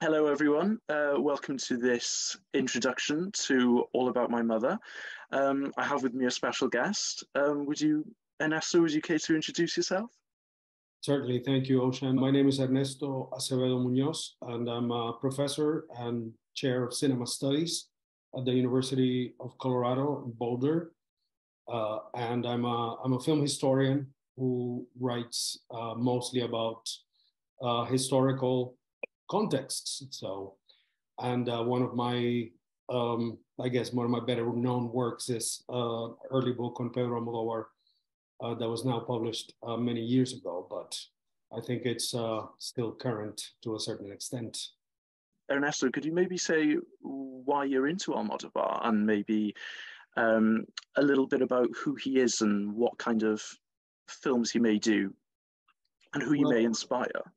Hello, everyone. Welcome to this introduction to All About My Mother. I have with me a special guest. Ernesto, would you care to introduce yourself? Certainly. Thank you, Osian. My name is Ernesto Acevedo-Muñoz, and I'm a professor and chair of cinema studies at the University of Colorado in Boulder. And I'm a film historian who writes mostly about historical contexts. One of my, one of my better known works is early book on Pedro Almodóvar that was now published many years ago, but I think it's still current to a certain extent. Ernesto, could you maybe say why you're into Almodóvar and maybe a little bit about who he is and what kind of films he may do and who you may inspire?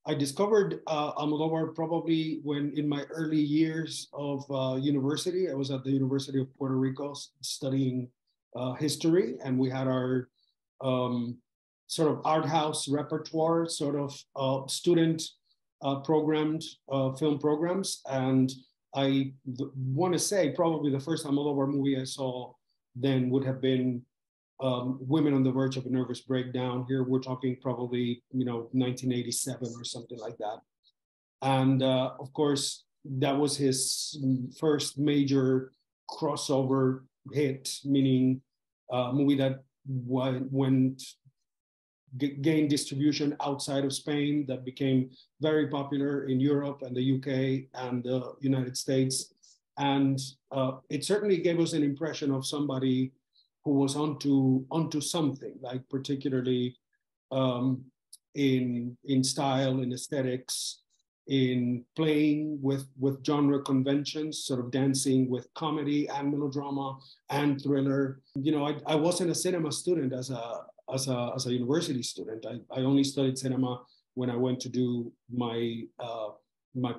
I discovered Almodóvar probably when in my early years of university. I was at the University of Puerto Rico studying history, and we had our sort of art house repertoire, sort of student programmed film programs. And I want to say probably the first Almodóvar movie I saw then would have been Women on the Verge of a Nervous Breakdown. Here we're talking probably 1987 or something like that. And of course, that was his first major crossover hit, meaning a movie that gained distribution outside of Spain, that became very popular in Europe and the UK and the United States. And it certainly gave us an impression of somebody who was onto something, like particularly in style, in aesthetics, in playing with genre conventions, sort of dancing with comedy and melodrama and thriller. I wasn't a cinema student as a university student. I only studied cinema when I went to do my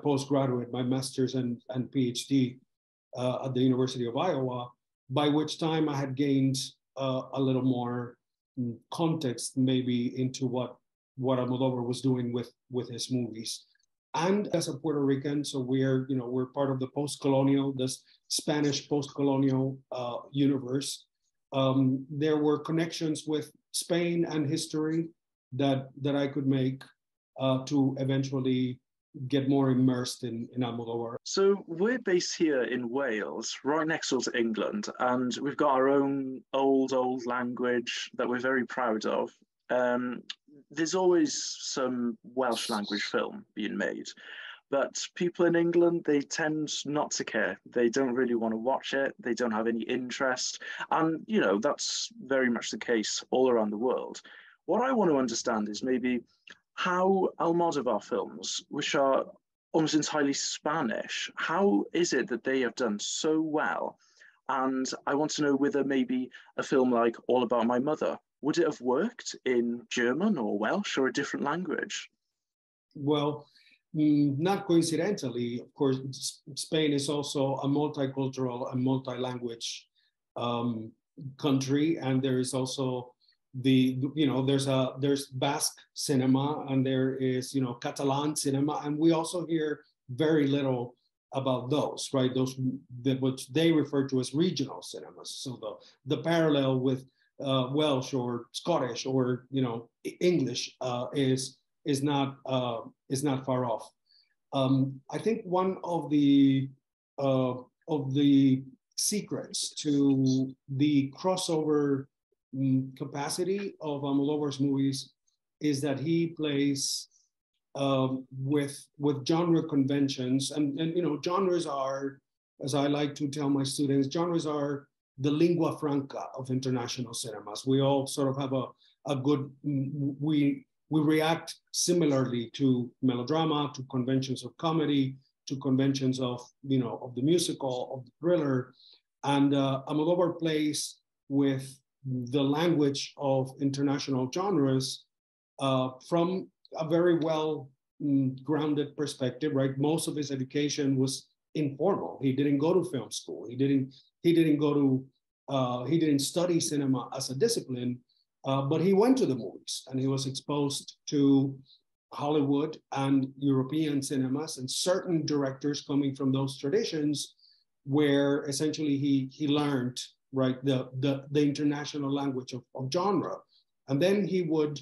postgraduate, my master's and PhD at the University of Iowa, by which time I had gained a little more context maybe into what Almodóvar was doing with his movies. And as a Puerto Rican, so we're part of the post-colonial, this Spanish post-colonial universe. There were connections with Spain and history that I could make to eventually get more immersed in Almodóvar. So we're based here in Wales, right next door to England, and we've got our own old language that we're very proud of. There's always some Welsh language film being made, but people in England, they tend not to care. They don't really want to watch it. They don't have any interest. And, that's very much the case all around the world. What I want to understand is maybe how Almodóvar films, which are almost entirely Spanish, how is it that they have done so well? And I want to know whether maybe a film like All About My Mother, would it have worked in German or Welsh or a different language? Well, not coincidentally, of course, Spain is also a multicultural and multi-language country, and there is also there's Basque cinema, and there is Catalan cinema, and we also hear very little about those, right? Which they refer to as regional cinemas. So the parallel with Welsh or Scottish or English is not far off. I think one of the secrets to the crossover capacity of Almodóvar's movies is that he plays with genre conventions, and genres are, as I like to tell my students, genres are the lingua franca of international cinemas. We all sort of have a good, we react similarly to melodrama, to conventions of comedy, to conventions of of the musical, of the thriller, and Almodóvar plays with the language of international genres from a very well grounded perspective, right? Most of his education was informal. He didn't go to film school. He didn't study cinema as a discipline, but he went to the movies and he was exposed to Hollywood and European cinemas, and certain directors coming from those traditions, where essentially he learned, right, the international language of genre. And then he would,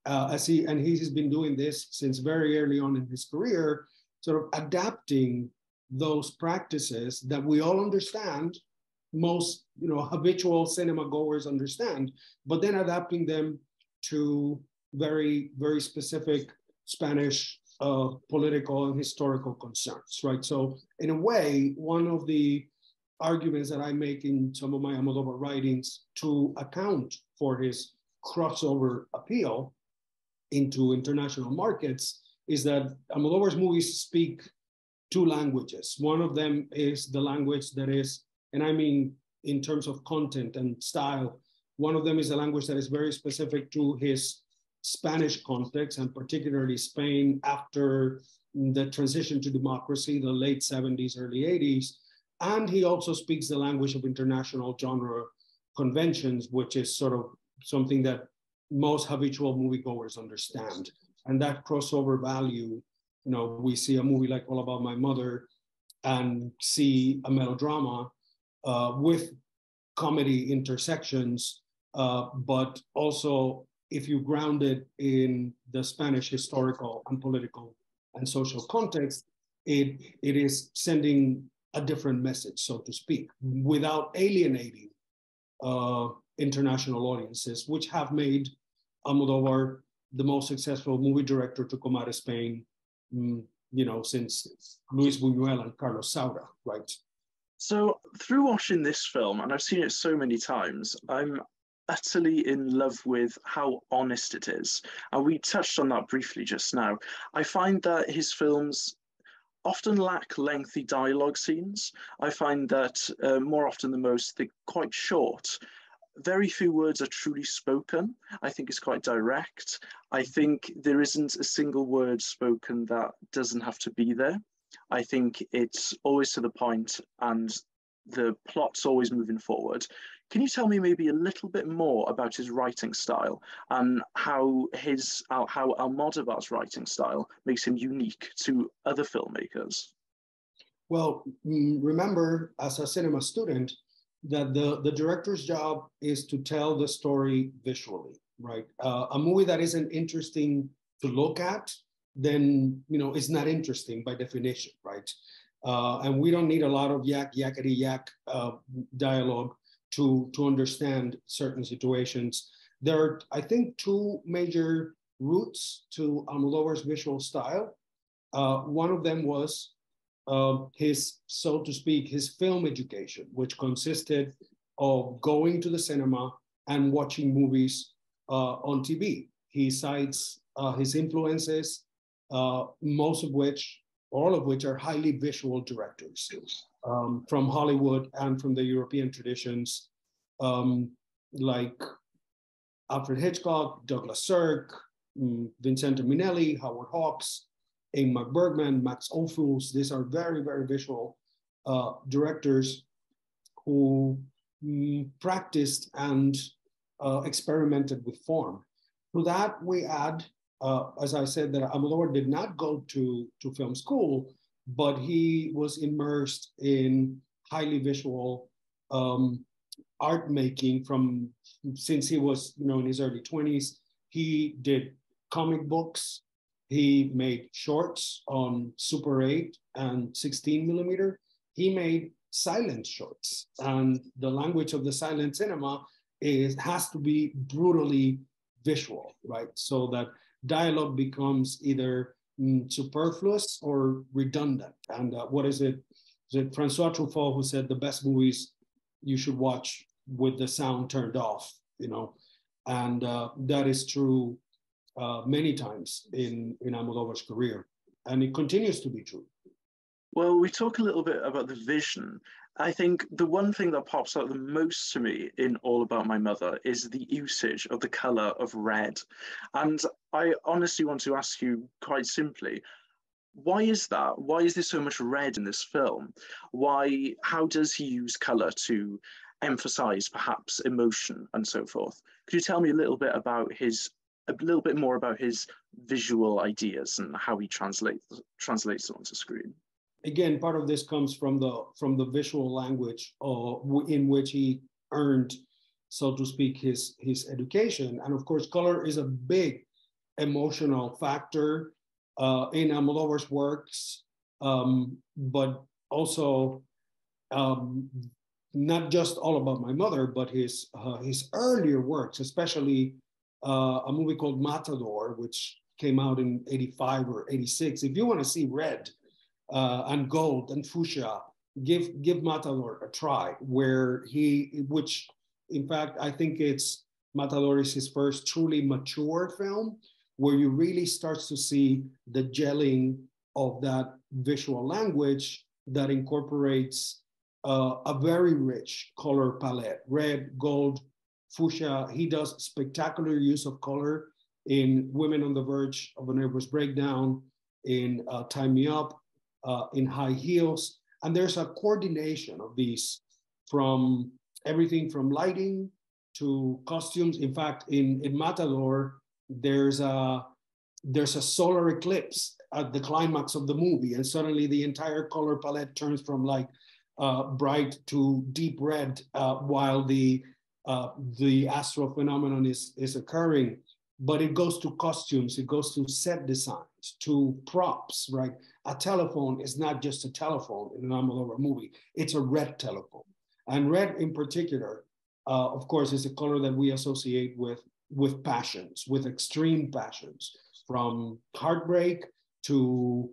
he's been doing this since very early on in his career, sort of adapting those practices that we all understand, most habitual cinema goers understand, but then adapting them to very, very specific Spanish political and historical concerns, right? So in a way, one of the arguments that I make in some of my Almodóvar writings to account for his crossover appeal into international markets is that Almodóvar's movies speak two languages. One of them is the language that is, and I mean in terms of content and style, one of them is a language that is very specific to his Spanish context, and particularly Spain after the transition to democracy, the late 70s, early 80s. And he also speaks the language of international genre conventions, which is sort of something that most habitual moviegoers understand. And that crossover value, we see a movie like All About My Mother and see a melodrama with comedy intersections, but also if you ground it in the Spanish historical and political and social context, it is sending a different message, so to speak, without alienating international audiences, which have made Almodóvar the most successful movie director to come out of Spain, since Luis Buñuel and Carlos Saura, right? So through watching this film, and I've seen it so many times, I'm utterly in love with how honest it is. And we touched on that briefly just now. I find that his films often lack lengthy dialogue scenes. I find that more often than most, they're quite short. Very few words are truly spoken. I think it's quite direct. I think there isn't a single word spoken that doesn't have to be there. I think it's always to the point and the plot's always moving forward. Can you tell me maybe a little bit more about his writing style and how Almodóvar's writing style makes him unique to other filmmakers? Well, remember, as a cinema student, that the director's job is to tell the story visually, right? A movie that isn't interesting to look at, then it's not interesting by definition, right? And we don't need a lot of yakety yak dialogue to understand certain situations. There are, I think, two major roots to Almodóvar's visual style. One of them was his, so to speak, his film education, which consisted of going to the cinema and watching movies on TV. He cites his influences, most of which, all of which are highly visual directors from Hollywood and from the European traditions, like Alfred Hitchcock, Douglas Sirk, Vincente Minnelli, Howard Hawks, Ingmar Bergman, Max Ophüls. These are very, very visual directors who practiced and experimented with form. To that, we add, as I said, that Almodóvar did not go to film school, but he was immersed in highly visual art making since he was, in his early 20s. He did comic books. He made shorts on Super 8 and 16 millimeter. He made silent shorts, and the language of the silent cinema has to be brutally visual, right? So that dialogue becomes either superfluous or redundant. And what is it? Is it Francois Truffaut who said the best movies you should watch with the sound turned off, And that is true many times in Almodóvar's career, and it continues to be true. Well, we talk a little bit about the vision. I think the one thing that pops out the most to me in All About My Mother is the usage of the color of red. And I honestly want to ask you quite simply, why is that? Why is there so much red in this film? How does he use color to emphasize perhaps emotion and so forth? Could you tell me a little bit about his a little bit more about his visual ideas and how he translates them onto screen. Again, part of this comes from the visual language in which he earned, so to speak, his education. And of course, color is a big emotional factor in Almodóvar's works, but also not just All About My Mother, but his earlier works, especially a movie called Matador, which came out in 85 or 86. If you want to see red and gold and fuchsia, give Matador a try, which in fact, I think Matador is his first truly mature film, where you really start to see the gelling of that visual language that incorporates a very rich color palette, red, gold, fuchsia. He does spectacular use of color in Women on the Verge of a Nervous Breakdown, in Tie Me Up, in High Heels. And there's a coordination of these, from everything from lighting to costumes. In fact, in Matador, there's a solar eclipse at the climax of the movie, and suddenly the entire color palette turns from like bright to deep red while the astral phenomenon is occurring. But it goes to costumes, it goes to set designs, to props, right? A telephone is not just a telephone in an Almodóvar movie, it's a red telephone. And red in particular, of course, is a color that we associate with passions, with extreme passions, from heartbreak to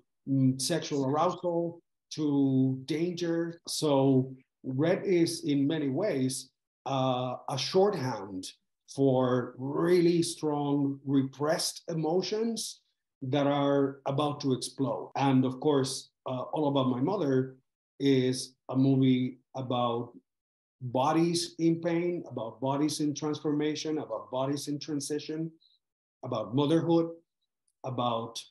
sexual arousal to danger. So red is in many ways a shorthand for really strong repressed emotions that are about to explode. And of course, All About My Mother is a movie about bodies in pain, about bodies in transformation, about bodies in transition, about motherhood, about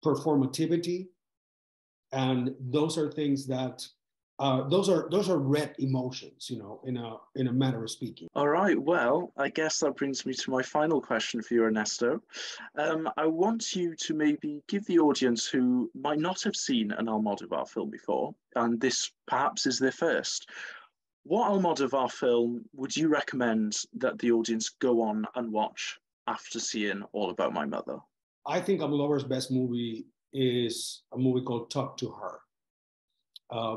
performativity. And those are things that those are red emotions, in a matter of speaking. All right. Well, I guess that brings me to my final question for you, Ernesto. I want you to maybe give the audience who might not have seen an Almodóvar film before, and this perhaps is their first, what Almodóvar film would you recommend that the audience go on and watch after seeing All About My Mother? I think Almodóvar's best movie is a movie called Talk to Her,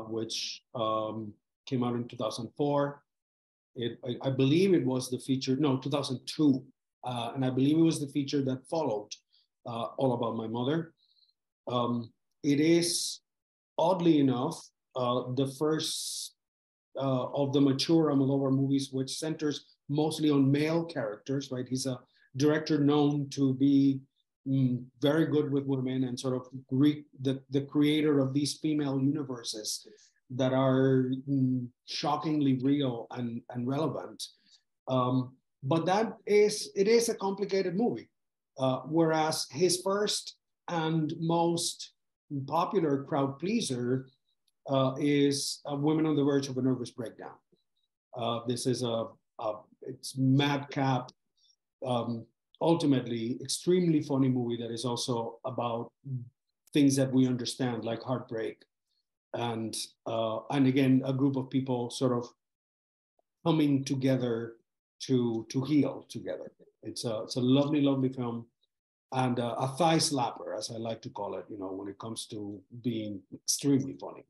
which came out in 2004. I believe it was the feature, no, 2002. And I believe it was the feature that followed All About My Mother. It is, oddly enough, the first of the mature Almodóvar movies, which centers mostly on male characters, right? He's a director known to be very good with women and sort of the creator of these female universes that are shockingly real and relevant. But it is a complicated movie. Whereas his first and most popular crowd pleaser is Women on the Verge of a Nervous Breakdown. This is it's madcap, ultimately extremely funny movie that is also about things that we understand, like heartbreak, and again, a group of people sort of coming together to heal together. It's a lovely, lovely film, and a thigh slapper, as I like to call it, when it comes to being extremely funny.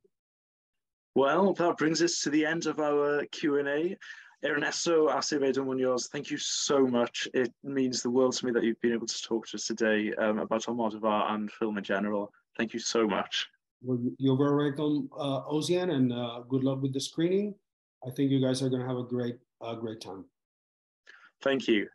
Well, that brings us to the end of our Q&A. Ernesto Acevedo-Muñoz, thank you so much. It means the world to me that you've been able to talk to us today about Almodóvar and film in general. Thank you so much. Well, you're very welcome, Osian, and good luck with the screening. I think you guys are going to have a great time. Thank you.